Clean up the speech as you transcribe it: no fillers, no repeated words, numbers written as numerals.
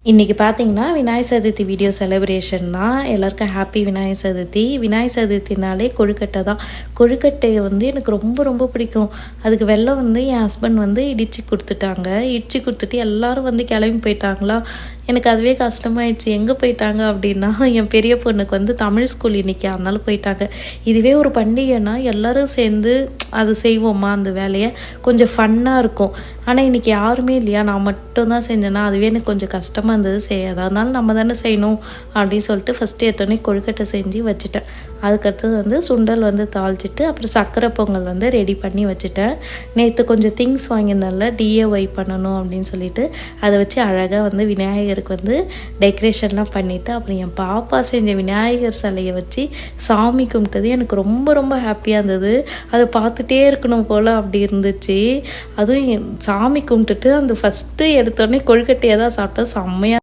இன்றைக்கி பார்த்தீங்கன்னா Vinayagar Chaturthi video celebration தான். எல்லாருக்கும் ஹாப்பி விநாயகர் சதுர்த்தி. விநாயகர் சதுர்த்தினாலே கொழுக்கட்டை தான். கொழுக்கட்டை எனக்கு ரொம்ப ரொம்ப பிடிக்கும். அதுக்கு வெல்லம் என் ஹஸ்பண்ட் இடித்து கொடுத்துட்டாங்க. இடித்து கொடுத்துட்டு எல்லோரும் கிளம்பி போயிட்டாங்களா. எனக்கு அதுவே கஷ்டமாயிடுச்சு. எங்கே போயிட்டாங்க அப்படின்னா, என் பெரிய பொண்ணுக்கு தமிழ் ஸ்கூல் இன்றைக்கி, அதனால போயிட்டாங்க. இதுவே ஒரு பண்டிகைன்னா எல்லோரும் சேர்ந்து அது செய்வோமா, அந்த வேலையை கொஞ்சம் ஃபன்னாக இருக்கும். ஆனால் இன்றைக்கி யாருமே இல்லையா, நான் மட்டும்தான் செஞ்சேன்னா அதுவே எனக்கு கொஞ்சம் கஷ்டமாக இருந்தது செய்யாது. அதனால நம்ம தானே செய்யணும் அப்படின்னு சொல்லிட்டு ஃபஸ்ட்டு எடுத்தோடனே கொழுக்கட்டை செஞ்சு வச்சுட்டேன். அதுக்கடுத்தது சுண்டல் தாளிச்சிட்டு அப்புறம் சர்க்கரை பொங்கல் ரெடி பண்ணி வச்சுட்டேன். நேற்று கொஞ்சம் திங்ஸ் வாங்கியிருந்தால டிஏஒய் பண்ணணும் அப்படின்னு சொல்லிட்டு அதை வச்சு அழகாக விநாயகருக்கு டெக்கரேஷன்லாம் பண்ணிவிட்டு அப்புறம் என் பாப்பா செஞ்ச விநாயகர் சிலையை வச்சு சாமி கும்பிட்டது எனக்கு ரொம்ப ரொம்ப ஹாப்பியாக இருந்தது. அதை பார்த்துட்டே இருக்கணும் போல் அப்படி இருந்துச்சு. அதுவும் சாமி கும்பிட்டுட்டு அந்த ஃபஸ்ட்டு எடுத்தோடனே கொழுக்கட்டையை தான் சாப்பிட்டா செம்மையாக